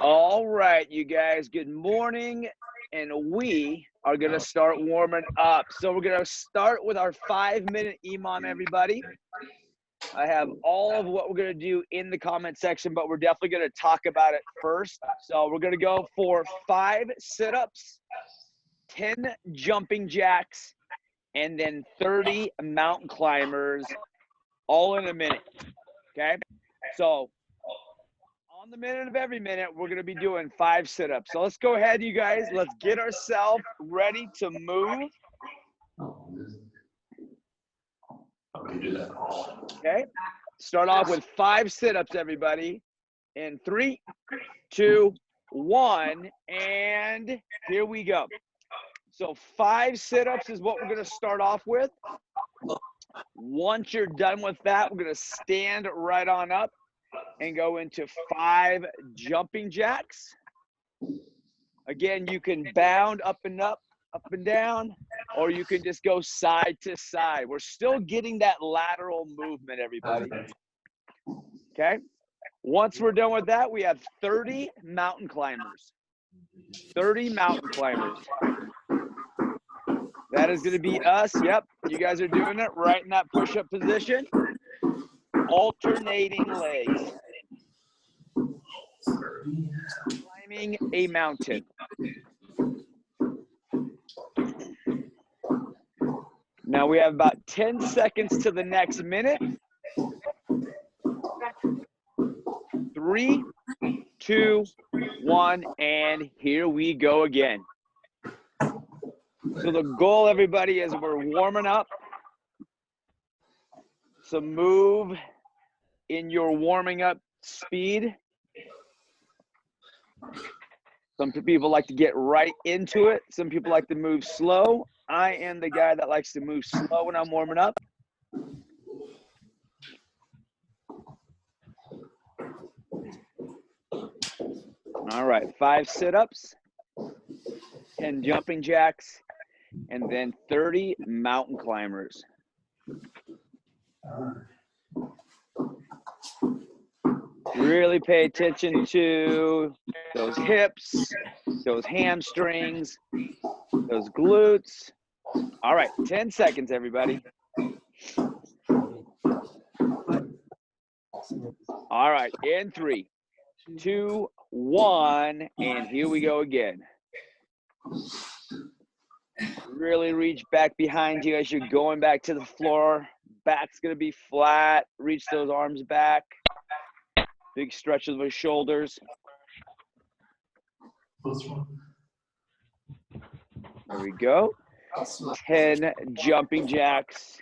All right, you guys, good morning. And we are going to start warming up. So we're going to start with our 5-minute EMOM, everybody. I have all of what we're going to do in the comment section, but we're definitely going to talk about it first. So we're going to go for 5 sit-ups, 10 jumping jacks, and then 30 mountain climbers, all in a minute, okay? So on the minute of every minute, we're going to be doing 5 sit-ups. So let's go ahead, you guys. Let's get ourselves ready to move. Okay, start off with 5 sit-ups, everybody. In 3, 2, 1, and here we go. So 5 sit-ups is what we're going to start off with. Once you're done with that, we're going to stand right on up and go into 5 jumping jacks. Again, you can bound up and up and down, or you can just go side to side. We're still getting that lateral movement, everybody. Okay? Once we're done with that, we have 30 mountain climbers. 30 mountain climbers. That is going to be us. Yep, you guys are doing it right in that push-up position. Alternating legs. Climbing a mountain. Now we have about 10 seconds to the next minute. 3, 2, 1, and here we go again. So the goal, everybody, is we're warming up. So move in your warming up speed. Some people like to get right into it. Some people like to move slow. I am the guy that likes to move slow when I'm warming up. All right, 5 sit-ups, 10 jumping jacks, and then 30 mountain climbers. Really pay attention to those hips, those hamstrings, those glutes. All right, 10 seconds, everybody. All right, in 3, 2, 1, and here we go again. Really reach back behind you as you're going back to the floor. Back's gonna be flat. Reach those arms back. Big stretch of the shoulders. There we go. 10 jumping jacks.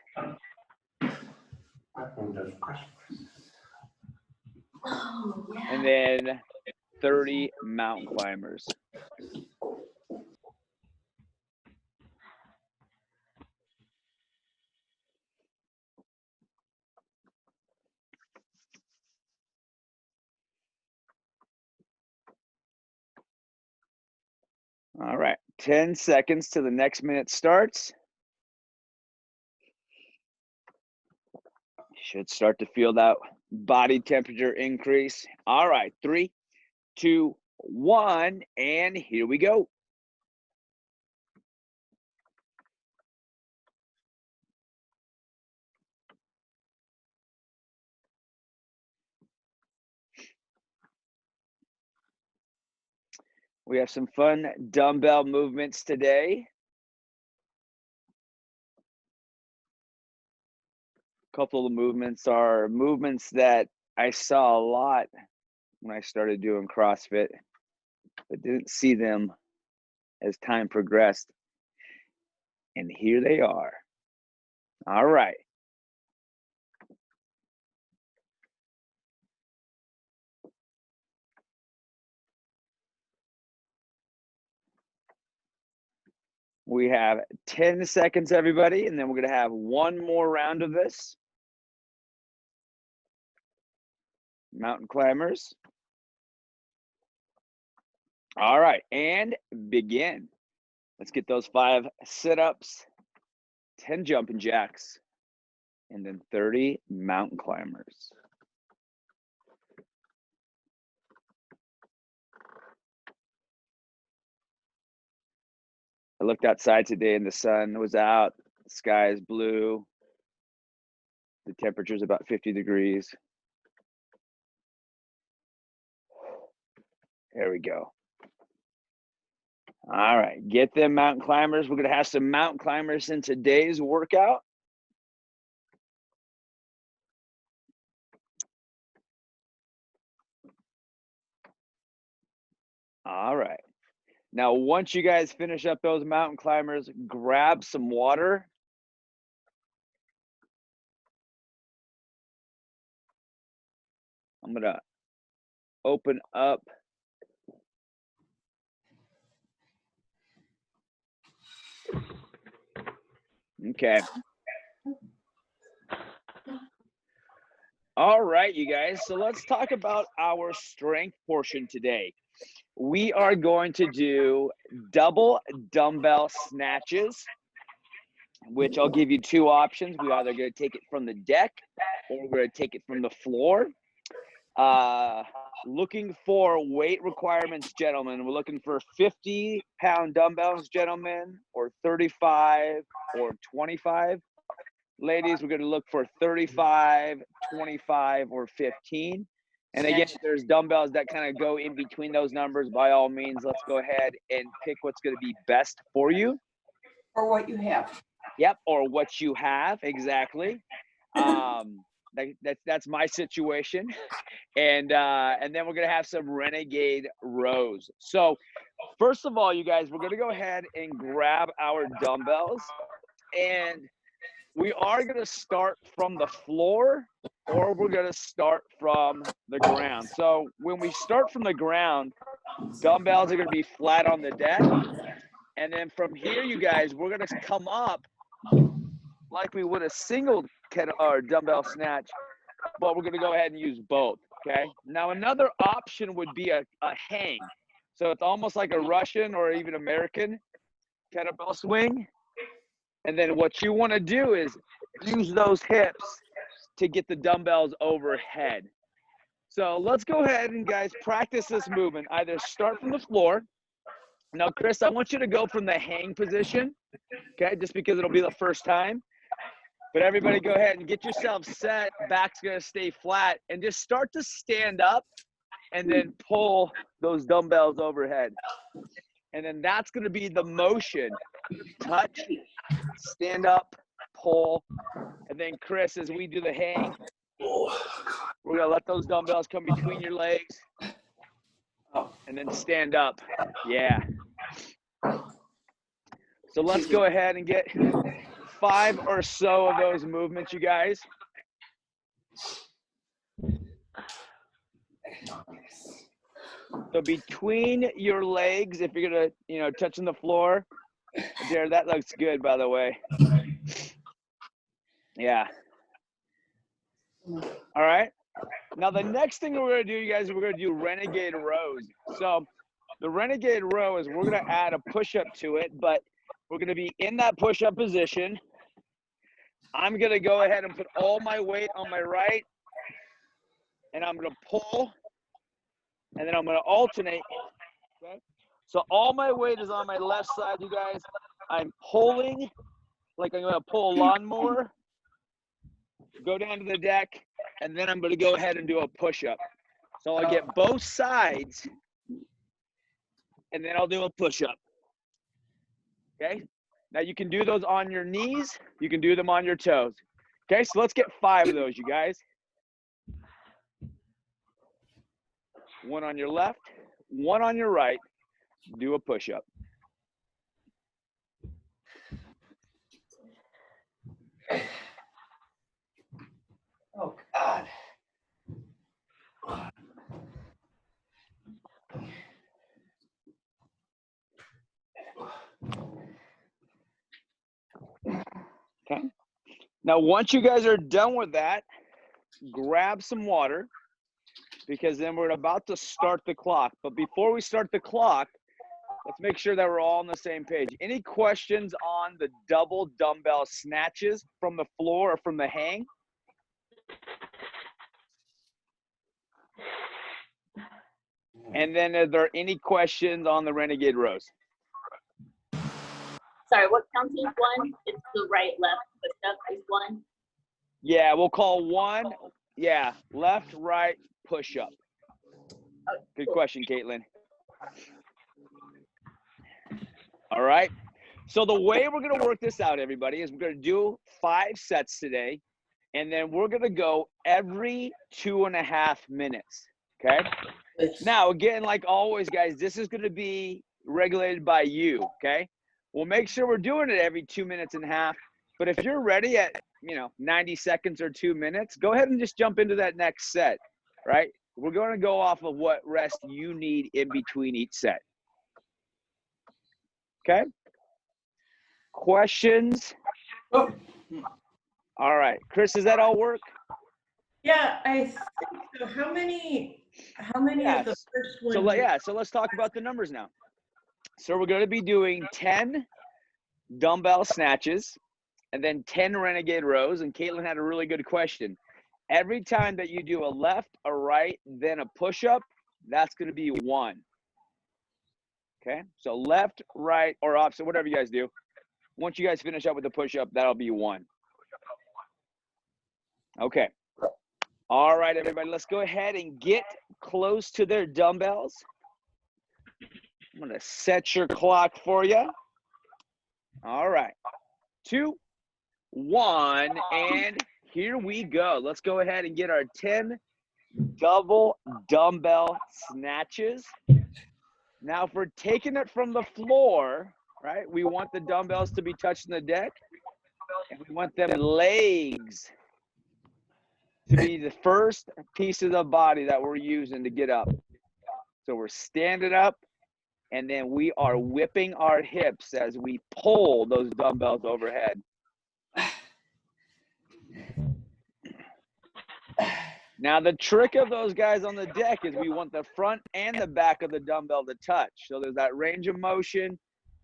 And then 30 mountain climbers. All right, 10 seconds till the next minute starts. You should start to feel that body temperature increase. All right, 3, 2, 1, and here we go. We have some fun dumbbell movements today. A couple of the movements are movements that I saw a lot when I started doing CrossFit, but didn't see them as time progressed. And here they are. All right. We have 10 seconds, everybody, and then we're going to have one more round of this. Mountain climbers. All right, and begin. Let's get those 5 sit-ups, 10 jumping jacks, and then 30 mountain climbers. I looked outside today and the sun was out, the sky is blue, the temperature is about 50 degrees. There we go. All right, get them mountain climbers. We're going to have some mountain climbers in today's workout. All right. Now, once you guys finish up those mountain climbers, grab some water. I'm going to open up. Okay. All right, you guys. So let's talk about our strength portion today. We are going to do double dumbbell snatches, which I'll give you two options. We're either going to take it from the deck or we're going to take it from the floor. Looking for weight requirements, gentlemen. We're looking for 50-pound dumbbells, gentlemen, or 35 or 25. Ladies, we're going to look for 35, 25, or 15. And again, if there's dumbbells that kind of go in between those numbers, by all means, let's go ahead and pick what's going to be best for you. Or what you have. Yep, or what you have, exactly. That's my situation. And then we're going to have some Renegade Rows. So first of all, you guys, we're going to go ahead and grab our dumbbells. And we are going to start from the floor or we're going to start from the ground. So when we start from the ground, dumbbells are going to be flat on the deck. And then from here, you guys, we're going to come up like we would a single or dumbbell snatch, but we're going to go ahead and use both. Okay. Now, another option would be a hang. So it's almost like a Russian or even American kettlebell swing. And then what you want to do is use those hips to get the dumbbells overhead. So let's go ahead and, guys, practice this movement. Either start from the floor. Now, Chris, I want you to go from the hang position, okay, just because it'll be the first time. But everybody go ahead and get yourself set. Back's going to stay flat. And just start to stand up and then pull those dumbbells overhead. And then that's going to be the motion. Touch, stand up, pull. And then, Chris, as we do the hang, we're going to let those dumbbells come between your legs. And then stand up. Yeah. So let's go ahead and get 5 or so of those movements, you guys. So between your legs, if you're going to, touching the floor, there, that looks good, by the way. Yeah. All right. Now, the next thing we're going to do, you guys, we're going to do Renegade Rows. So the Renegade Row is we're going to add a push-up to it, but we're going to be in that push-up position. I'm going to go ahead and put all my weight on my right, and I'm going to pull, and then I'm going to alternate. Okay? So all my weight is on my left side, you guys. I'm pulling like I'm going to pull a lawnmower, go down to the deck, and then I'm going to go ahead and do a push-up. So I'll get both sides, and then I'll do a push-up. Okay? Now you can do those on your knees. You can do them on your toes. Okay, so let's get 5 of those, you guys. 1 on your left, 1 on your right. Do a push-up. Oh, God. Okay. Now, once you guys are done with that, grab some water because then we're about to start the clock. But before we start the clock, let's make sure that we're all on the same page. Any questions on the double dumbbell snatches from the floor or from the hang? And then are there any questions on the Renegade Rows? Sorry, what counts as one? It's the right, left, push-up is one. Yeah, we'll call one. Yeah, left, right, push-up. Oh, Good cool. question, Caitlin. All right. So the way we're going to work this out, everybody, is we're going to do 5 sets today, and then we're going to go every 2.5 minutes, okay? Now, again, like always, guys, this is going to be regulated by you, okay? We'll make sure we're doing it every 2.5 minutes, but if you're ready at, 90 seconds or 2 minutes, go ahead and just jump into that next set, right? We're going to go off of what rest you need in between each set. Okay? Questions? Oh, All right. Chris, does that all work? Yeah, I think so. How many of the Yes. first one? So let's talk about the numbers now. So we're going to be doing 10 dumbbell snatches and then 10 renegade rows. And Caitlin had a really good question. Every time that you do a left, a right, then a push-up, that's going to be 1. Okay? So left, right, or opposite, whatever you guys do. Once you guys finish up with the push-up, that'll be 1. Okay. All right, everybody, let's go ahead and get close to their dumbbells. I'm going to set your clock for you. All right. 2, 1, and here we go. Let's go ahead and get our 10 double dumbbell snatches. Now, if we're taking it from the floor, right, we want the dumbbells to be touching the deck, and we want them legs to be the first piece of the body that we're using to get up. So we're standing up, and then we are whipping our hips as we pull those dumbbells overhead. Now, the trick of those guys on the deck is we want the front and the back of the dumbbell to touch. So there's that range of motion,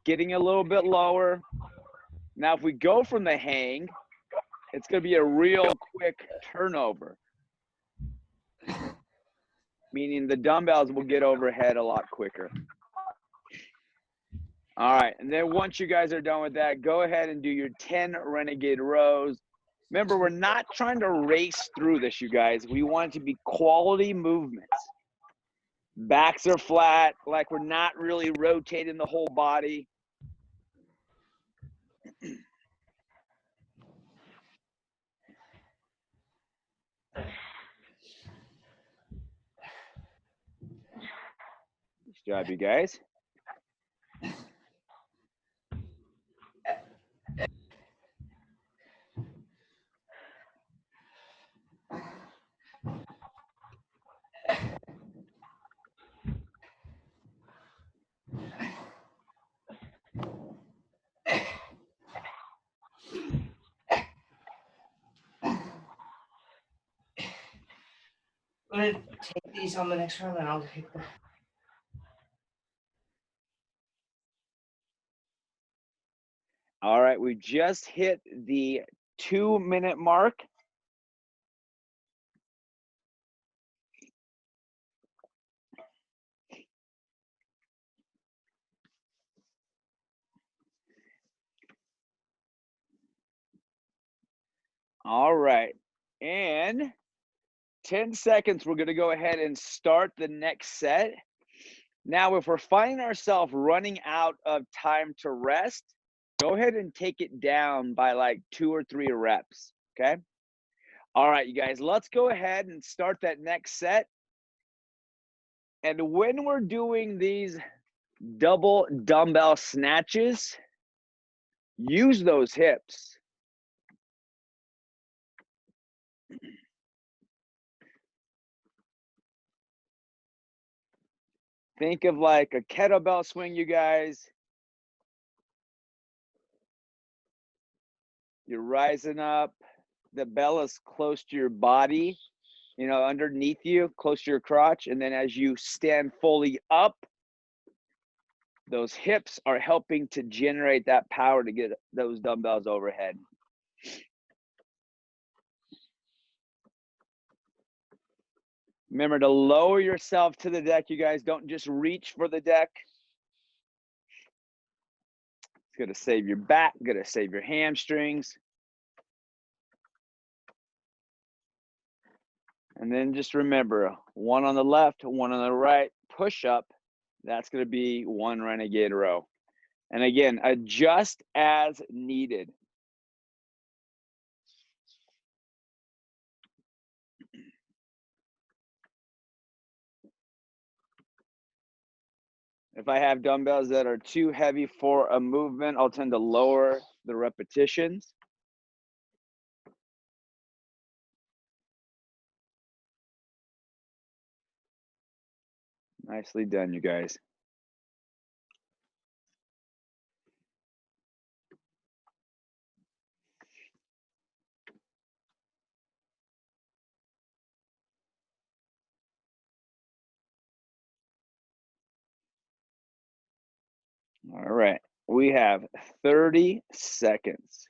getting a little bit lower. Now, if we go from the hang, it's going to be a real quick turnover, meaning the dumbbells will get overhead a lot quicker. All right, and then once you guys are done with that, go ahead and do your 10 renegade rows. Remember, we're not trying to race through this, you guys. We want it to be quality movements. Backs are flat, like we're not really rotating the whole body. Nice job, you guys. I'm gonna take these on the next round, and I'll take them. All right, we just hit the 2-minute mark. All right, and 10 seconds, we're going to go ahead and start the next set. Now, if we're finding ourselves running out of time to rest, go ahead and take it down by like 2 or 3 reps, okay? All right, you guys, let's go ahead and start that next set. And when we're doing these double dumbbell snatches, use those hips. Think of like a kettlebell swing, you guys. You're rising up. The bell is close to your body, underneath you, close to your crotch. And then as you stand fully up, those hips are helping to generate that power to get those dumbbells overhead. Remember to lower yourself to the deck, you guys. Don't just reach for the deck. It's going to save your back, going to save your hamstrings. And then just remember, one on the left, one on the right, push up. That's going to be one Renegade row. And again, adjust as needed. If I have dumbbells that are too heavy for a movement, I'll tend to lower the repetitions. Nicely done, you guys. All right, we have 30 seconds.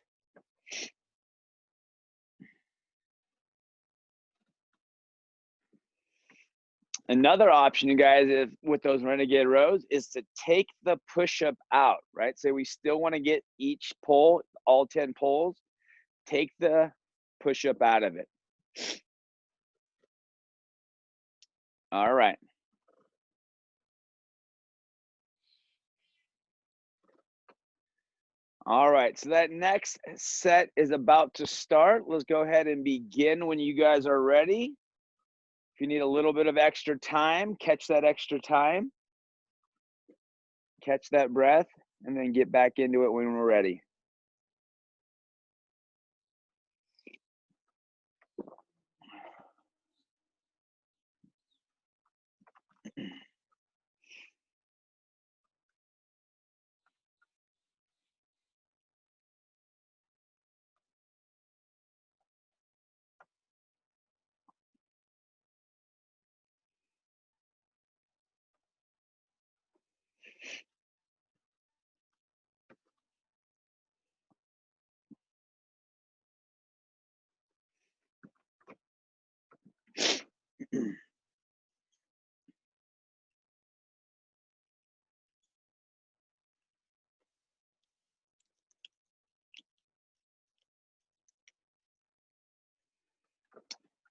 Another option, you guys, if, with those Renegade rows is to take the push-up out, right? So we still want to get each pull, all 10 pulls, take the push-up out of it. All right. All right, so that next set is about to start. Let's go ahead and begin when you guys are ready. If you need a little bit of extra time, catch that extra time. Catch that breath, and then get back into it when we're ready.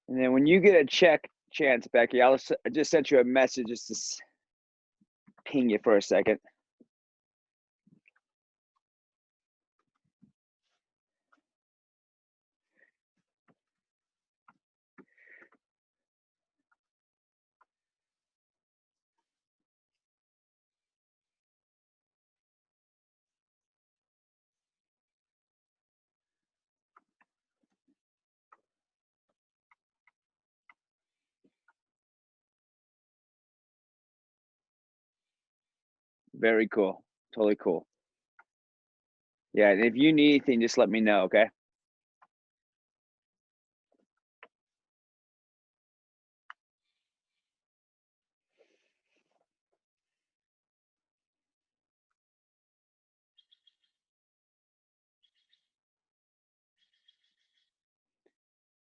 And then when you get a chance, Becky, I just sent you a message just to ping you for a second. Very cool. Totally cool. Yeah, and if you need anything, just let me know, okay?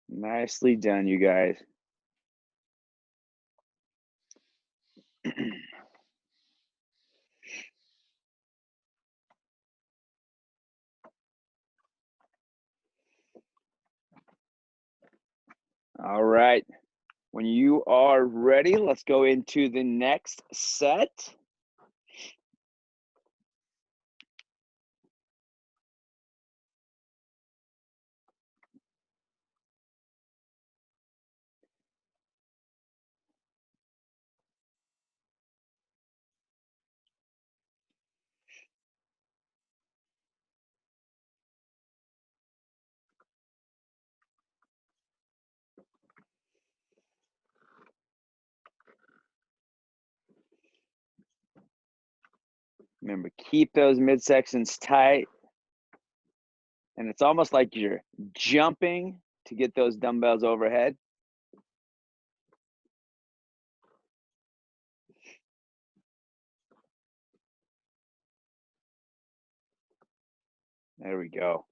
Nicely done, you guys. All right. When you are ready, let's go into the next set. Remember, keep those midsections tight. And it's almost like you're jumping to get those dumbbells overhead. There we go.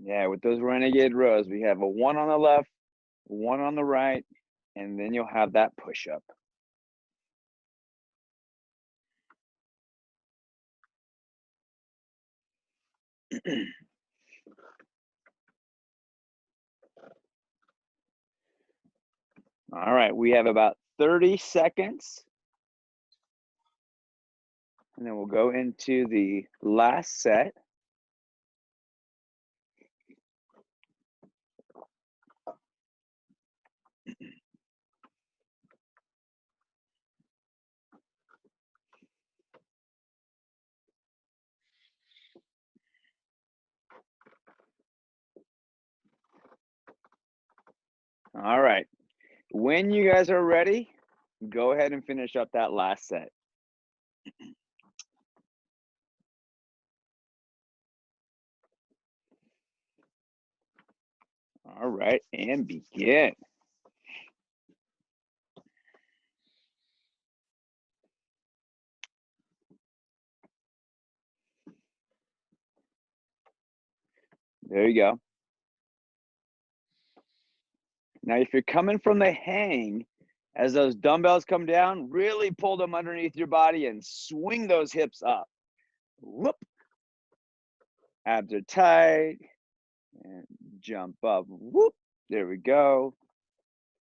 Yeah, with those Renegade Rows, we have a 1 on the left, 1 on the right, and then you'll have that push-up. All right, we have about 30 seconds. And then we'll go into the last set. All right. When you guys are ready, go ahead and finish up that last set. All right, and begin. There you go. Now, if you're coming from the hang, as those dumbbells come down, really pull them underneath your body and swing those hips up. Whoop. Abs are tight. And jump up. Whoop. There we go.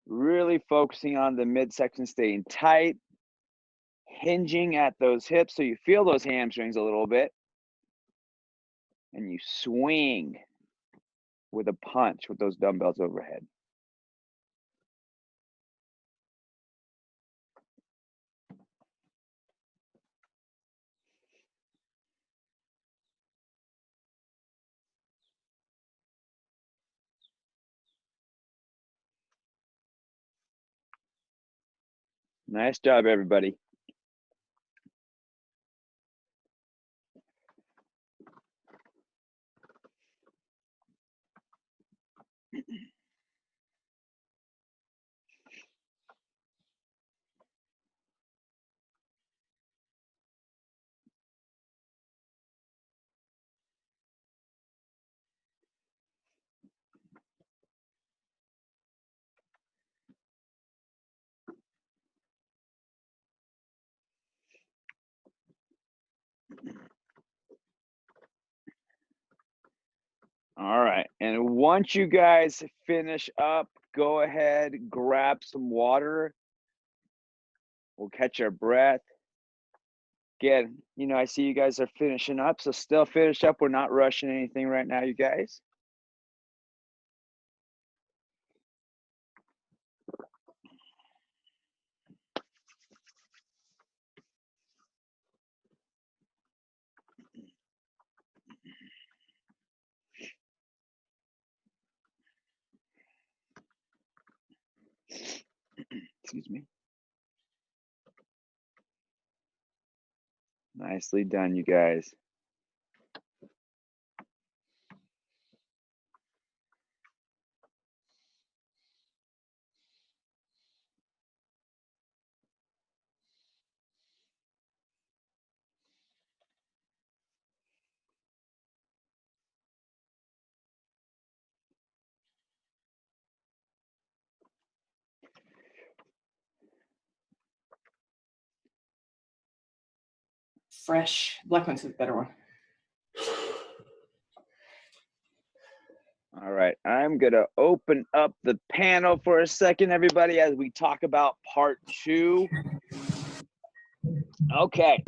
Really focusing on the midsection, staying tight. Hinging at those hips so you feel those hamstrings a little bit. And you swing with a punch with those dumbbells overhead. Nice job, everybody. All right, and once you guys finish up, go ahead, grab some water. We'll catch our breath. Again, you know, I see you guys are finishing up, so still finish up. We're not rushing anything right now, you guys. Excuse me. Nicely done, you guys. Fresh. Black one's a better one. All right, I'm gonna open up the panel for a second, everybody, as we talk about part 2. Okay,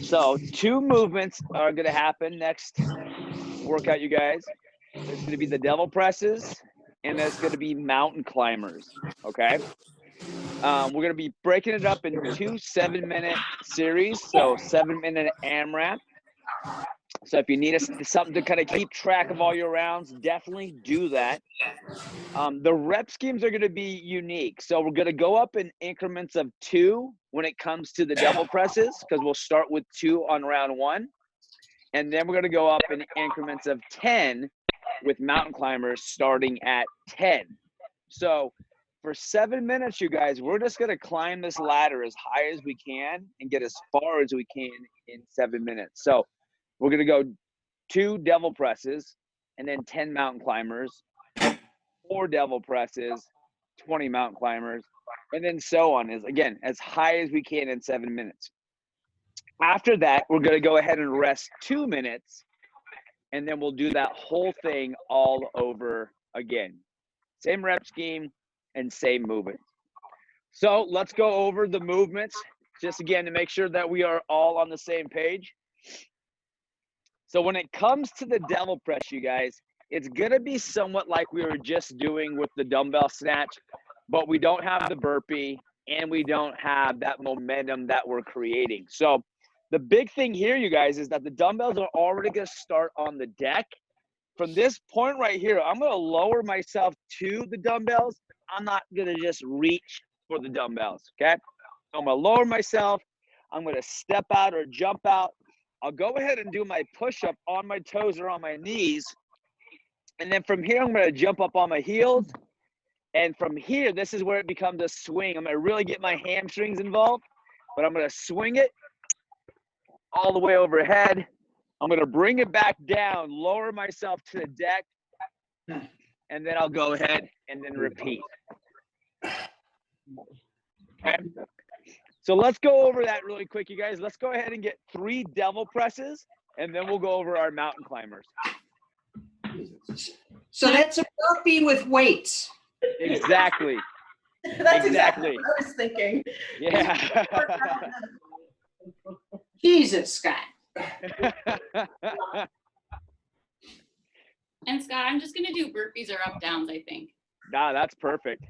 so 2 movements are gonna happen next workout, you guys. There's gonna be the devil presses, and there's gonna be mountain climbers, okay? We're gonna be breaking it up in 2 7-minute series, so 7-minute AMRAP. So if you need something to kind of keep track of all your rounds, definitely do that. The rep schemes are going to be unique. So we're going to go up in increments of 2 when it comes to the double presses, because we'll start with 2 on round 1. And then we're going to go up in increments of 10 with mountain climbers starting at 10. So for 7 minutes, you guys, we're just going to climb this ladder as high as we can and get as far as we can in 7 minutes. So we're going to go 2 devil presses, and then 10 mountain climbers, 4 devil presses, 20 mountain climbers, and then so on, is again as high as we can in 7 minutes. After that, we're going to go ahead and rest 2 minutes, and then we'll do that whole thing all over again. Same rep scheme and same movements. So let's go over the movements just again to make sure that we are all on the same page. So when it comes to the devil press, you guys, it's going to be somewhat like we were just doing with the dumbbell snatch, but we don't have the burpee and we don't have that momentum that we're creating. So the big thing here, you guys, is that the dumbbells are already going to start on the deck. From this point right here, I'm going to lower myself to the dumbbells. I'm not going to just reach for the dumbbells, okay? I'm going to lower myself. I'm going to step out or jump out. I'll go ahead and do my push-up on my toes or on my knees. And then from here, I'm going to jump up on my heels. And from here, this is where it becomes a swing. I'm going to really get my hamstrings involved, but I'm going to swing it all the way overhead. I'm going to bring it back down, lower myself to the deck, and then I'll go ahead and then repeat. Okay. So let's go over that really quick, you guys. Let's go ahead and get 3 devil presses, and then we'll go over our mountain climbers. So that's a burpee with weights. Exactly. That's exactly what I was thinking. Yeah. Jesus, Scott. And Scott, I'm just gonna do burpees or up downs, I think. Nah, that's perfect.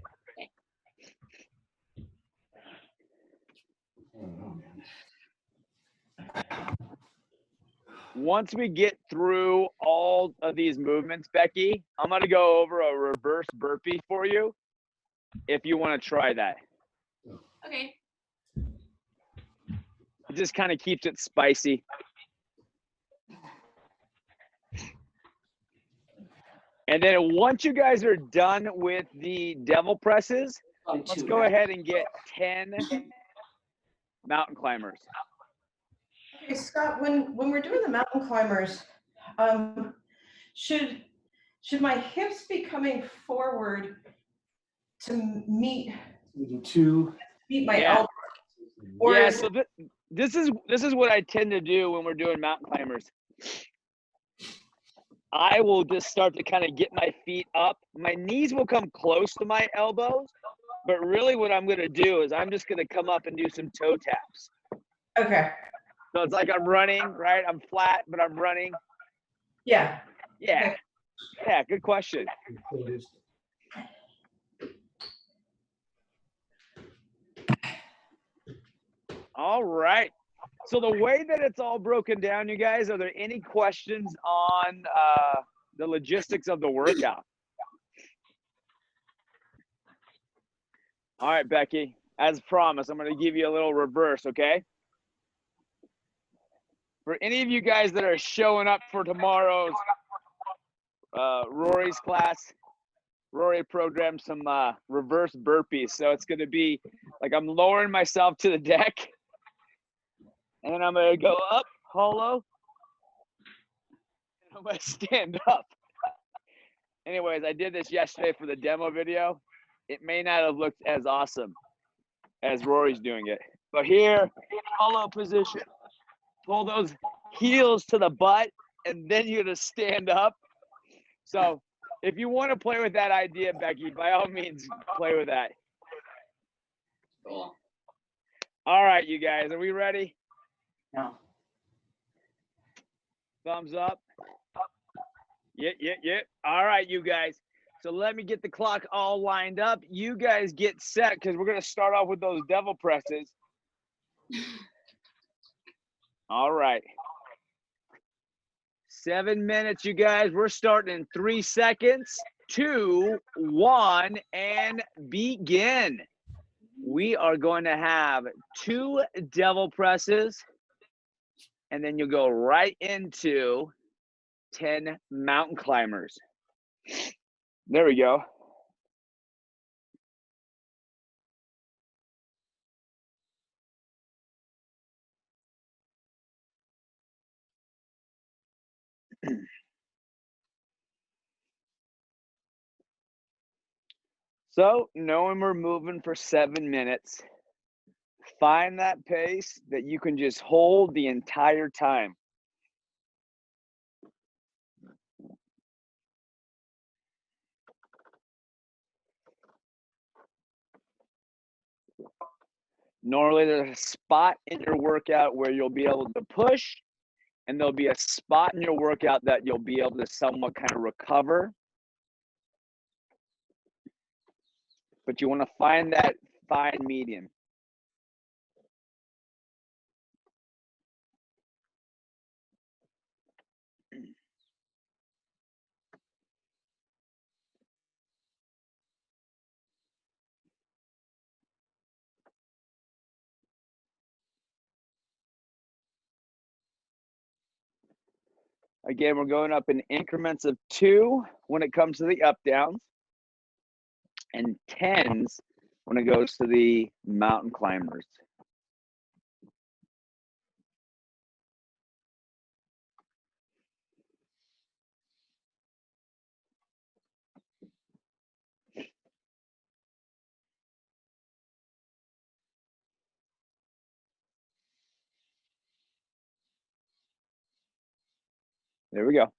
Once we get through all of these movements, Becky, I'm going to go over a reverse burpee for you if you want to try that. Okay. It just kind of keeps it spicy. And then once you guys are done with the devil presses, let's go ahead and get 10 mountain climbers. Okay, Scott, when we're doing the mountain climbers, should my hips be coming forward to meet my elbow? Or Yeah, is so this is what I tend to do when we're doing mountain climbers. I will just start to kind of get my feet up. My knees will come close to my elbows, but really what I'm going to do is I'm just going to come up and do some toe taps. okay. So it's like I'm running, right? I'm flat, but I'm running. Yeah. Yeah. Okay. Yeah, good question. All right. So the way that it's all broken down, you guys, are there any questions on the logistics of the workout? All right, Becky, as promised, I'm going to give you a little reverse, okay? For any of you guys that are showing up for tomorrow's Rory's class, Rory programmed some reverse burpees. So it's going to be like I'm lowering myself to the deck, and then I'm going to go up, hollow, and I'm going to stand up. Anyways, I did this yesterday for the demo video. It may not have looked as awesome as Rory's doing it. But here, hollow position. Pull those heels to the butt, and then you're going to stand up. So if you want to play with that idea, Becky, by all means, play with that. Cool. All right, you guys, are we ready? No. Thumbs up. Yeah. All right, you guys. So let me get the clock all lined up. You guys get set because we're going to start off with those devil presses. All right. 7 minutes, you guys. We're starting in 3 seconds. 2, 1, and begin. We are going to have 2 devil presses, and then you'll go right into 10 mountain climbers. There we go. So knowing we're moving for 7 minutes, find that pace that you can just hold the entire time. Normally there's a spot in your workout where you'll be able to push, and there'll be a spot in your workout that you'll be able to somewhat kind of recover. But you want to find that fine medium. Again, we're going up in increments of 2 when it comes to the up downs, and 10s when it goes to the mountain climbers. There we go.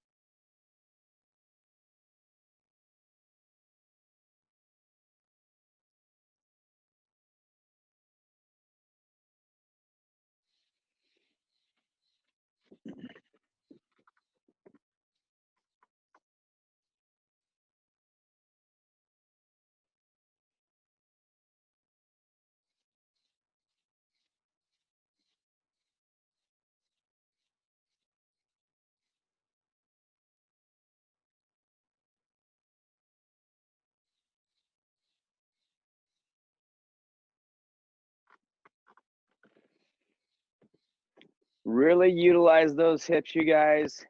Really utilize those hips, you guys,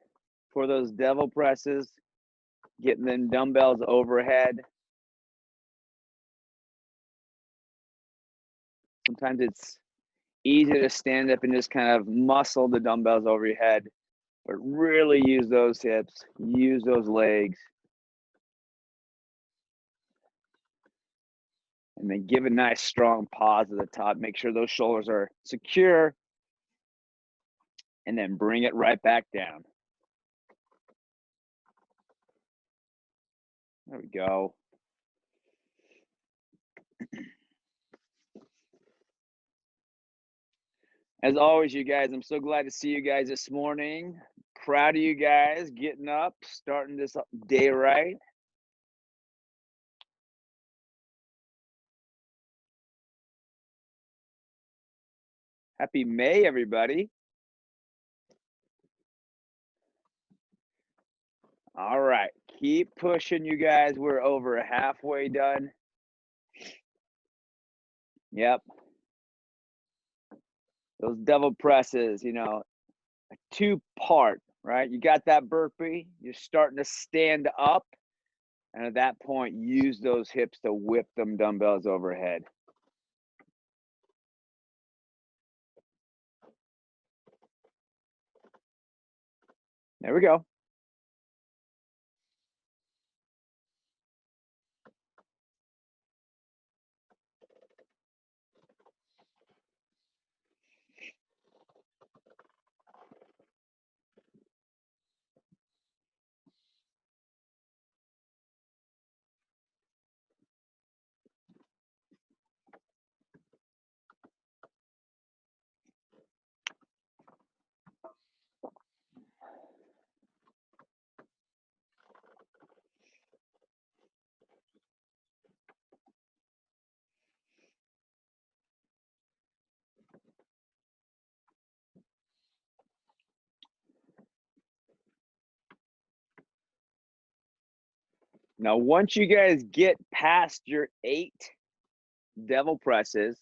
for those devil presses, getting them dumbbells overhead. Sometimes it's easy to stand up and just kind of muscle the dumbbells over your head, but really use those hips, use those legs, and then give a nice strong pause at the top. Make sure those shoulders are secure, and then bring it right back down. There we go. As always, you guys, I'm so glad to see you guys this morning. Proud of you guys getting up, starting this day right. Happy May, everybody. All right, keep pushing, you guys. We're over halfway done. Yep. Those devil presses, you know, a 2-part, right? You got that burpee, you're starting to stand up, and at that point, use those hips to whip them dumbbells overhead. There we go. Now, once you guys get past your 8 devil presses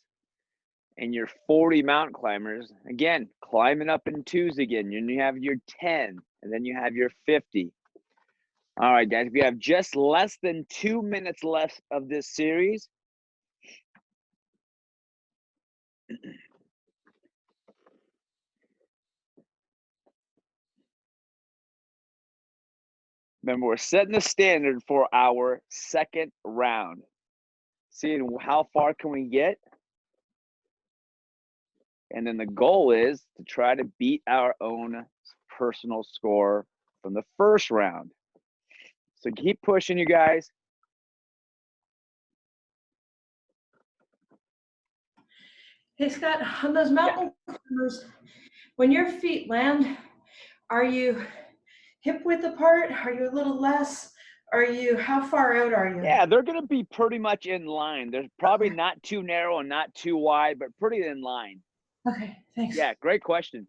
and your 40 mountain climbers, again, climbing up in 2s again, and you have your 10, and then you have your 50. All right, guys, we have just less than 2 minutes left of this series. Remember, we're setting the standard for our second round. seeing how far can we get. And then the goal is to try to beat our own personal score from the first round. So keep pushing, you guys. Hey, Scott, on those mountain climbers, when your feet land, are you hip width apart? Are you a little less? How far out are you? Yeah, they're going to be pretty much in line. They're probably not too narrow and not too wide, but pretty in line. Okay, thanks. Yeah, great question.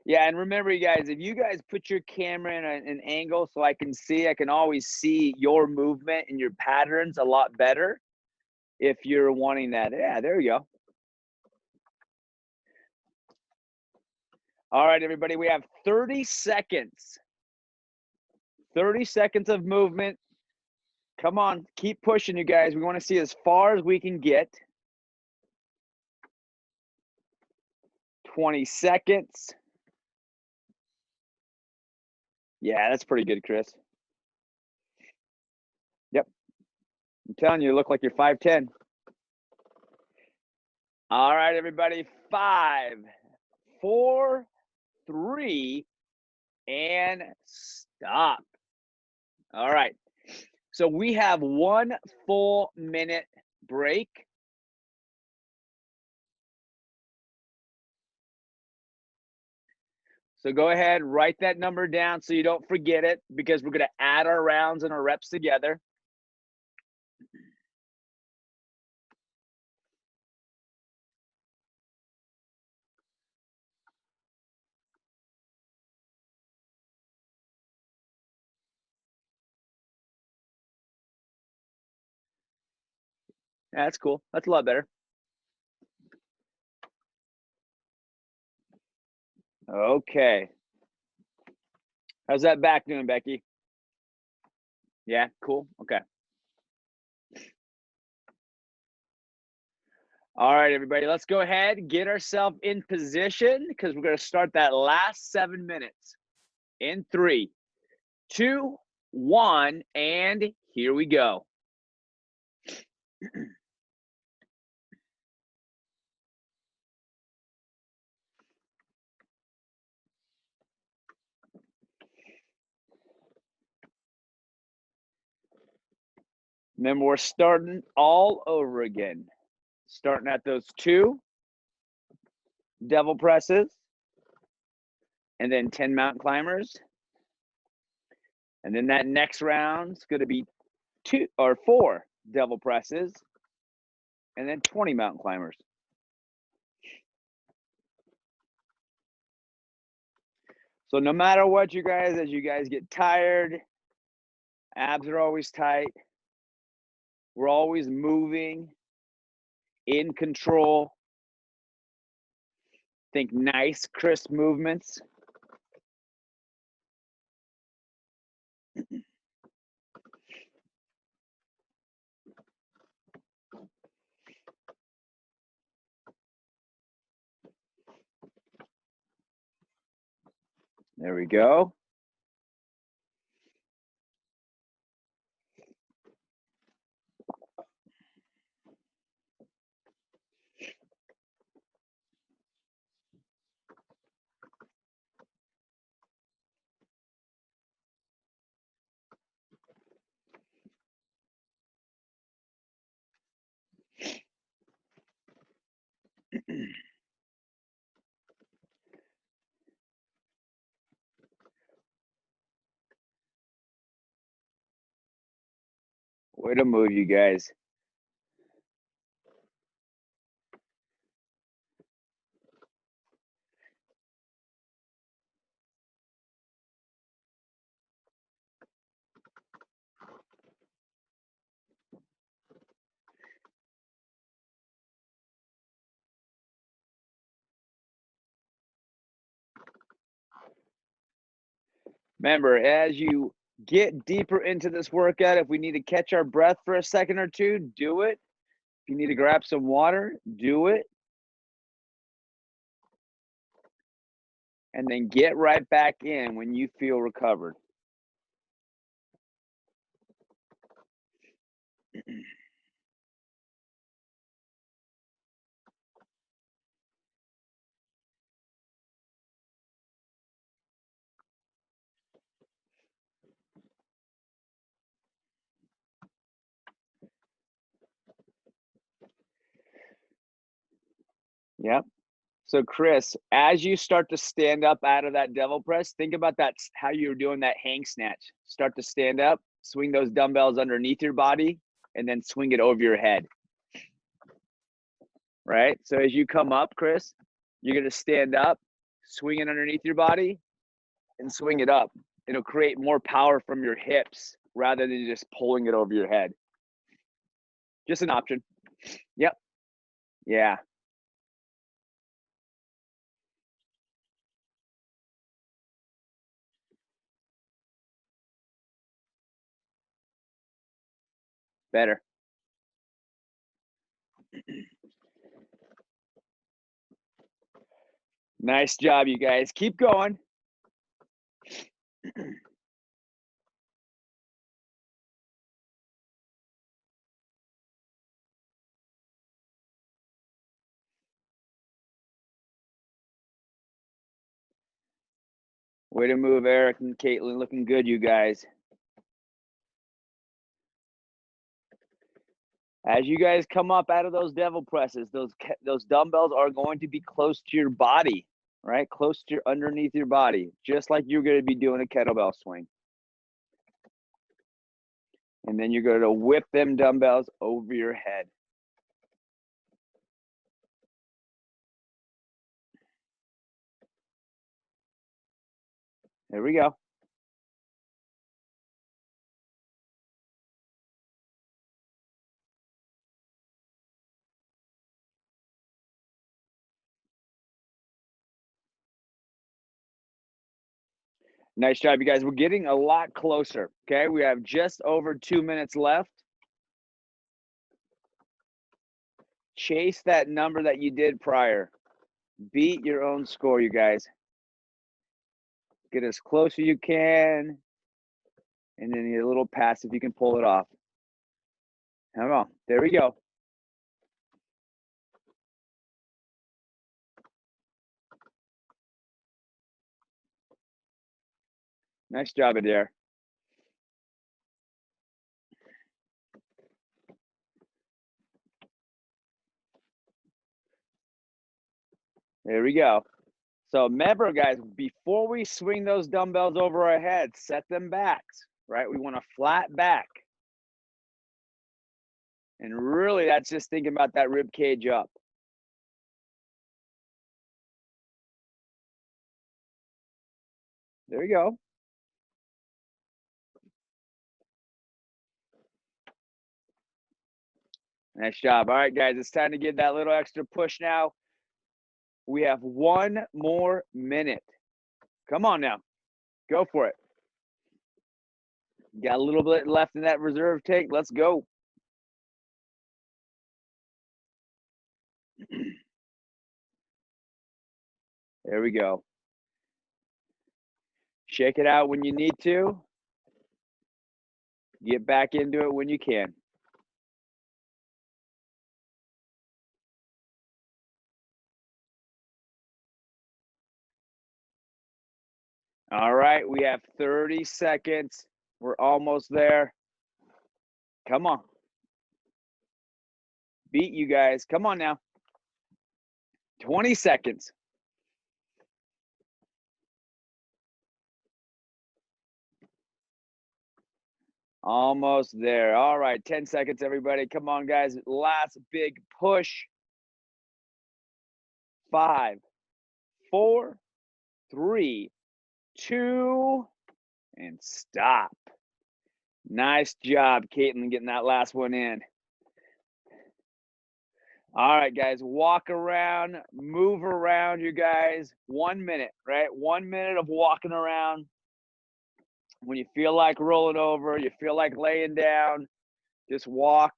Yeah, and remember, you guys, if you guys put your camera in an angle so I can always see your movement and your patterns a lot better if you're wanting that. Yeah, there you go. All right, everybody, we have 30 seconds. 30 seconds of movement. Come on, keep pushing, you guys. We want to see as far as we can get. 20 seconds. Yeah, that's pretty good, Chris. Yep. I'm telling you, you look like you're 5'10". All right, everybody. 5, 4, 3, and stop. All right. So we have 1 full minute break. So go ahead, write that number down so you don't forget it, because we're going to add our rounds and our reps together. Yeah, that's cool. That's a lot better. Okay. How's that back doing, Becky? Yeah, cool. Okay. All right, everybody, let's go ahead and get ourselves in position, because we're going to start that last 7 minutes in 3, 2, 1, and here we go. Remember, we're starting all over again. Starting at those 2 devil presses, and then 10 mountain climbers. And then that next round's going to be 2 or 4 devil presses, and then 20 mountain climbers. So no matter what, you guys, as you guys get tired, abs are always tight. We're always moving, in control. Think nice, crisp movements. There we go. Way to move, you guys. Remember, as you get deeper into this workout, if we need to catch our breath for a second or two, do it. If you need to grab some water, do it. and then get right back in when you feel recovered. Yep. So Chris, as you start to stand up out of that devil press, think about that, how you're doing that hang snatch. Start to stand up, swing those dumbbells underneath your body, and then swing it over your head. Right? So as you come up, Chris, you're going to stand up, swing it underneath your body, and swing it up. It'll create more power from your hips rather than just pulling it over your head. Just an option. Yep. Yeah. Better. Nice job, you guys. Keep going. Way to move, Eric and Caitlin. Looking good, you guys. As you guys come up out of those devil presses, those dumbbells are going to be close to your body, right? Close to underneath your body, just like you're going to be doing a kettlebell swing. And then you're going to whip them dumbbells over your head. There we go. Nice job, you guys. We're getting a lot closer, okay? We have just over 2 minutes left. Chase that number that you did prior. Beat your own score, you guys. Get as close as you can. And then a little pass if you can pull it off. Come on. There we go. Nice job, Adair. There we go. So remember, guys, before we swing those dumbbells over our heads, set them back, right? We want a flat back. And really, that's just thinking about that rib cage up. There you go. Nice job. All right, guys, it's time to get that little extra push now. We have 1 more minute. Come on now. Go for it. Got a little bit left in that reserve tank. Let's go. There we go. Shake it out when you need to. Get back into it when you can. All right, we have 30 seconds. We're almost there. Come on. Beat you guys. Come on now. 20 seconds. Almost there. All right, 10 seconds, everybody. Come on, guys. Last big push. 5, 4, 3, 2, and stop. Nice job, Caitlin, getting that last one in. All right, guys, walk around, move around, you guys. 1 minute, right? 1 minute of walking around. When you feel like rolling over, you feel like laying down, just walk.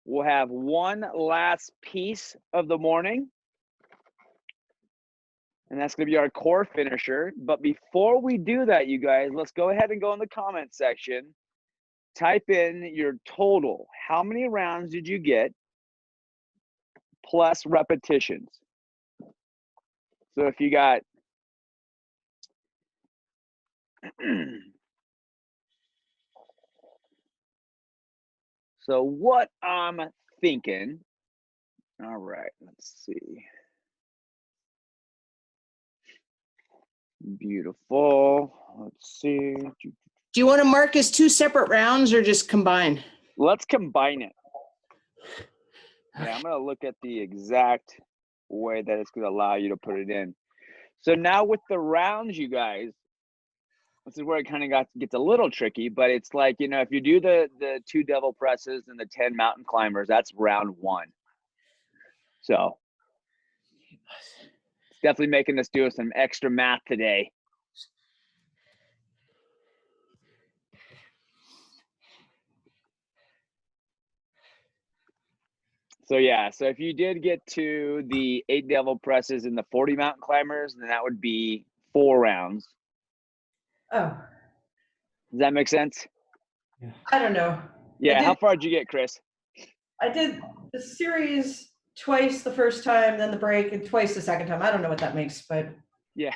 We'll have one last piece of the morning, And that's going to be our core finisher. But before we do that, you guys, let's go ahead and go in the comment section. Type in your total. How many rounds did you get plus repetitions? So if you got so what I'm thinking, all right, let's see. Beautiful. Let's see. Do you want to mark as 2 separate rounds or just combine? Let's combine it. Yeah, I'm going to look at the exact way that it's going to allow you to put it in. So now with the rounds, you guys, this is where it kind of gets a little tricky, but it's like, you know, if you do the 2 devil presses and the 10 mountain climbers, that's round 1. So it's definitely making us do some extra math today. So yeah, so if you did get to the 8 devil presses and the 40 mountain climbers, then that would be 4 rounds. Oh, Does that make sense? I don't know. Yeah, how far did you get, Chris? I did the series twice the first time, then the break, and twice the second time. I don't know what that makes, but Yeah.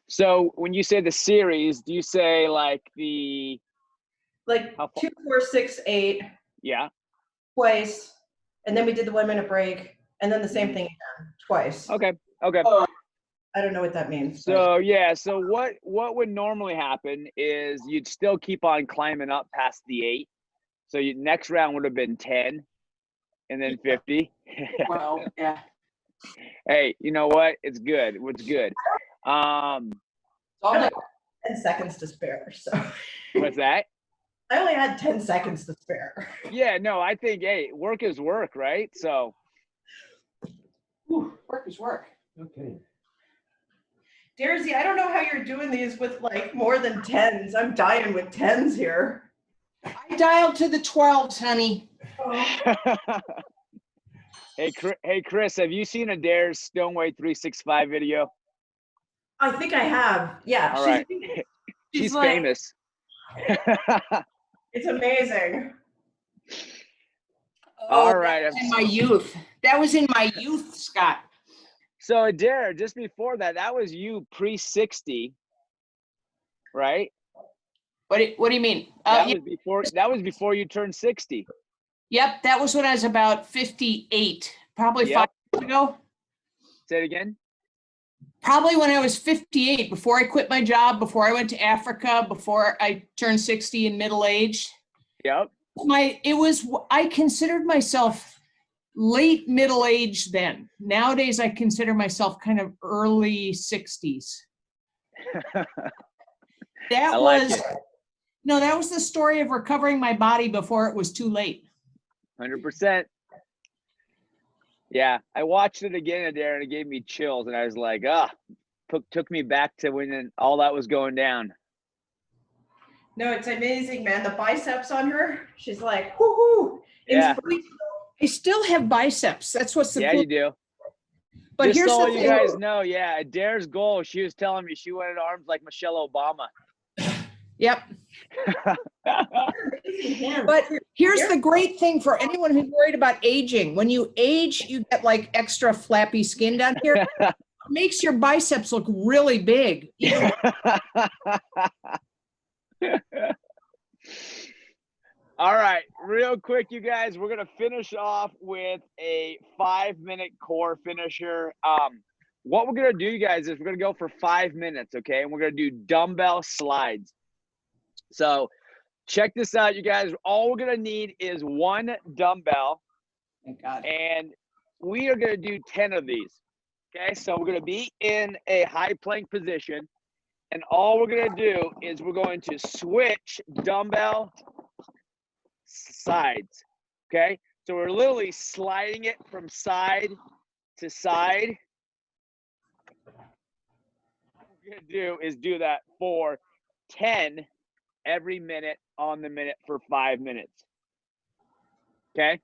So when you say the series, do you say like the like 2, 4, 6, 8 yeah. twice, and then we did the 1 minute break, and then the same thing again twice. Okay. Okay. I don't know what that means. So yeah, so what would normally happen is you'd still keep on climbing up past the 8. So your next round would have been 10 and then 50. Well, yeah. Hey, you know what? It's good. It's good. I only had 10 seconds to spare. So What's that? I only had 10 seconds to spare. Yeah, no, I think, hey, work is work, right? So Work is work. Okay. Darzy, I don't know how you're doing these with like more than 10s. I'm dying with 10s here. I dialed to the 12s, honey. Hey, Chris, have you seen Adair's StoneWay 365 video? I think I have. Yeah. All right. She's like, famous. It's amazing. All right. That was in my youth. That was in my youth, Scott. So Adair, just before that, that was you pre-60, right? What do you mean? That was before you turned 60. Yep, that was when I was about 58, probably 5 years ago. Say it again. Probably when I was 58, before I quit my job, before I went to Africa, before I turned 60 in middle age. Yep. I considered myself late middle age then. Nowadays, I consider myself kind of early 60s. That was the story of recovering my body before it was too late. 100%. Yeah, I watched it again there and it gave me chills, and I was like, took me back to when all that was going down. No, it's amazing, man. The biceps on her, she's like, whoo-hoo. Yeah. I still have biceps. That's what's the You do. But Just here's so the you thing. guys know, yeah, Adair's goal, she was telling me she wanted arms like Michelle Obama. Yep. But here's the great thing for anyone who's worried about aging. When you age, you get like extra flappy skin down here. It makes your biceps look really big. All right, real quick, you guys, we're going to finish off with a 5-minute core finisher. What we're going to do, you guys, is we're going to go for 5 minutes, okay? And we're going to do dumbbell slides. So check this out, you guys. All we're going to need is 1 dumbbell. Thank God. And we are going to do 10 of these, okay? So we're going to be in a high plank position. And all we're going to do is we're going to switch dumbbell sides, okay? So we're literally sliding it from side to side. What we're going to do is do that for 10 every minute on the minute for 5 minutes, okay?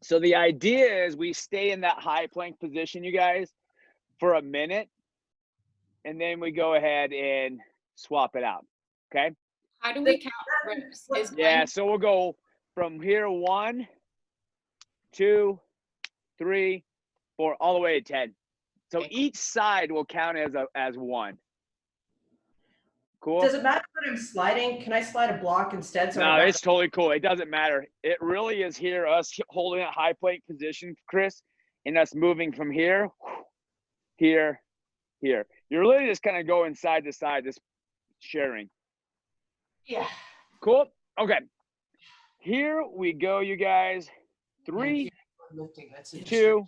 So the idea is we stay in that high plank position, you guys, for a minute, and then we go ahead and swap it out. Okay? How do we count reps? Is Yeah, one- so we'll go from here 1, 2, 3, 4, all the way to 10. So Okay. each side will count as one. Cool? Does it matter when I'm sliding? Can I slide a block instead? So No, I got it's totally cool. It doesn't matter. It really is here, us holding a high plank position, Chris, and us moving from here, here, here. You're literally just kind of going side to side, just sharing. yeah. Cool? Okay. Here we go, you guys. 3, Lifting, that's 2,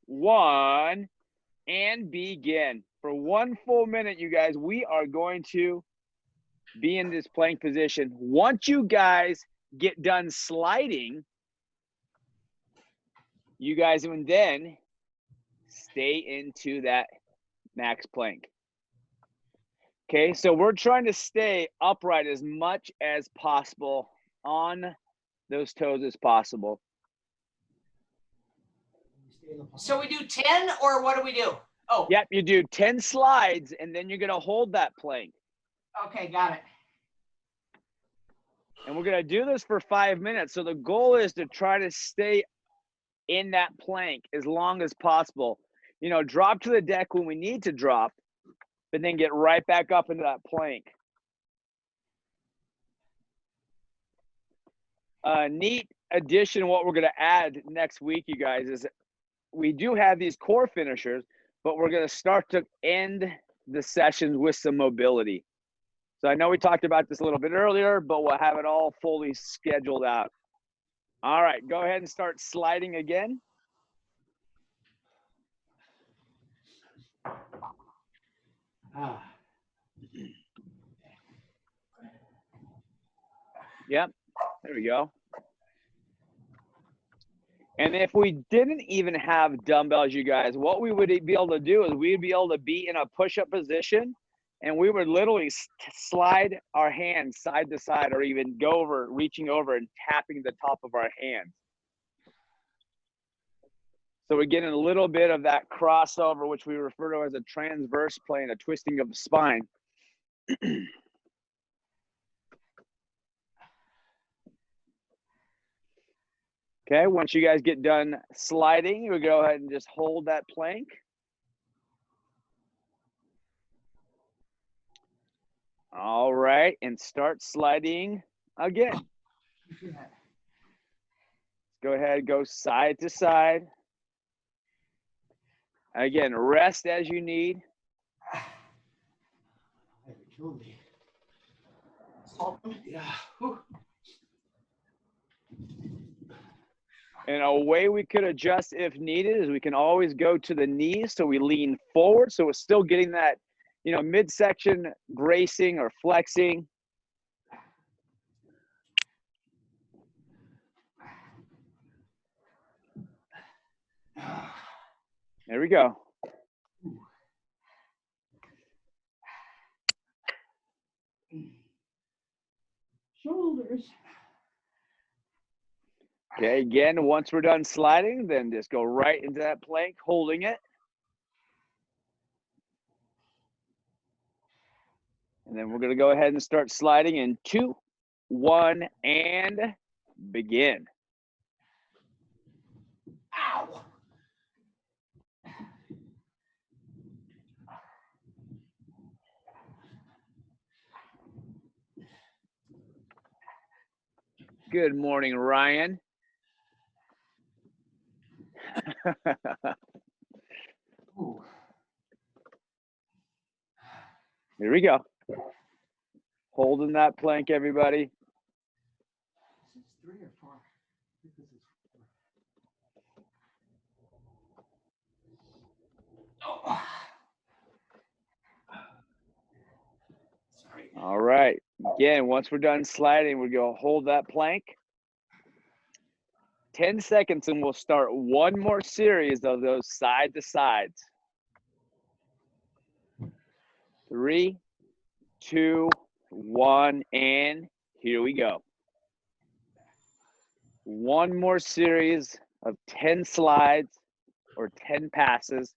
1, and begin. For 1 full minute, you guys, we are going to be in this plank position. Once you guys get done sliding, you guys would then stay into that max plank. Okay, so we're trying to stay upright as much as possible on those toes as possible. So we do 10 or what do we do? Oh, Yep, you do 10 slides and then you're gonna hold that plank. okay, got it. And we're gonna do this for 5 minutes. So the goal is to try to stay in that plank as long as possible. You know, drop to the deck when we need to drop, but then get right back up into that plank. Neat addition, what we're gonna add next week, you guys, is we do have these core finishers, but we're gonna start to end the sessions with some mobility. So I know we talked about this a little bit earlier, but we'll have it all fully scheduled out. All right, go ahead and start sliding again. Yep, there we go. And if we didn't even have dumbbells, you guys, what we would be able to do is we'd be able to be in a push-up position, and we would literally slide our hands side to side, or even go over, reaching over and tapping the top of our hands. So we're getting a little bit of that crossover, which we refer to as a transverse plane, a twisting of the spine. Okay, once you guys get done sliding, you'll go ahead and just hold that plank. All right, and start sliding again. Go ahead, go side to side. Again, rest as you need. Yeah. And a way we could adjust if needed is we can always go to the knees, so we lean forward, so we're still getting that, you know, midsection bracing or flexing. There we go. Shoulders. Okay, again, once we're done sliding, then just go right into that plank, holding it. And then we're going to go ahead and start sliding in 2, 1, and begin. Ow. Good morning, Ryan. Here we go. Holding that plank, everybody. 3 or 4. Oh. Sorry. All right. Again, once we're done sliding, we go hold that plank. 10 seconds, and we'll start one more series of those side to sides. 3, 2, 1, and here we go. One more series of 10 slides or 10 passes.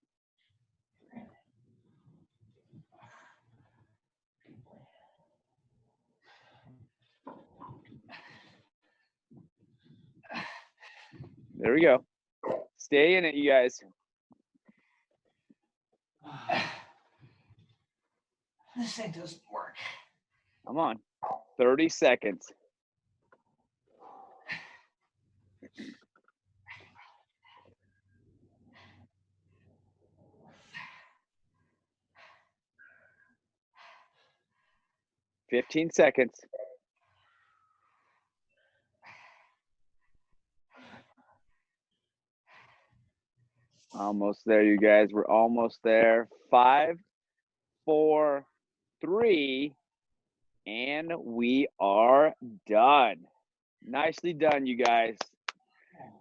There we go. Stay in it, you guys. This thing doesn't work. Come on. 30 seconds. $15 seconds. Almost there, you guys. We're almost there. 5, 4, 3, and we are done. Nicely done, you guys.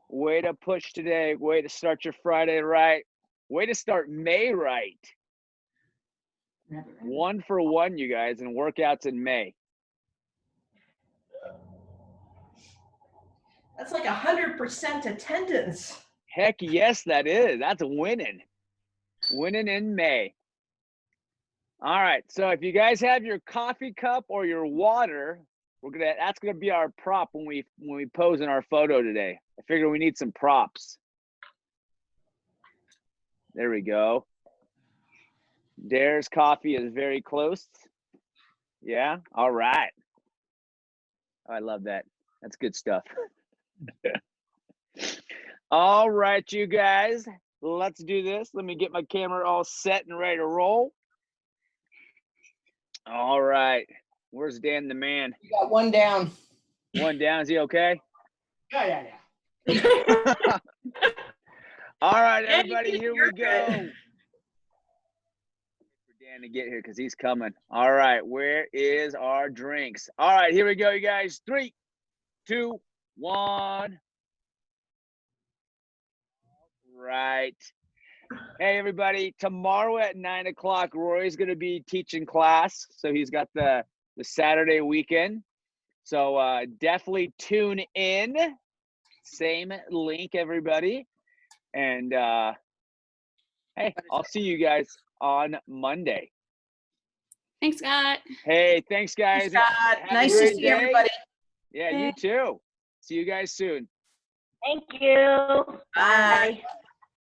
Way to push today. Way to start your Friday right. Way to start May right. 1 for 1, you guys, and workouts in May. That's like 100% attendance. Heck yes, that is. That's winning. Winning in May. All right. So if you guys have your coffee cup or your water, that's gonna be our prop when we pose in our photo today. I figure we need some props. There we go. Dare's coffee is very close. Yeah. All right. Oh, I love that. That's good stuff. All right, you guys, let's do this. Let me get my camera all set and ready to roll. All right. Where's Dan the man? You got one down. One down. Is he okay? Yeah. All right, everybody, here we You're go. good. For Dan to get here because he's coming. All right, where is our drinks? All right, here we go, you guys. 3, 2, 1. Right. Hey, everybody. Tomorrow at 9 o'clock, Roy's going to be teaching class. So he's got the Saturday weekend. So definitely tune in. Same link, everybody. And hey, I'll see you guys on Monday. Thanks, Scott. Hey, thanks, guys. Scott. Have a Nice to great see day. everybody. Yeah, you too. See you guys soon. Thank you. Bye. Bye.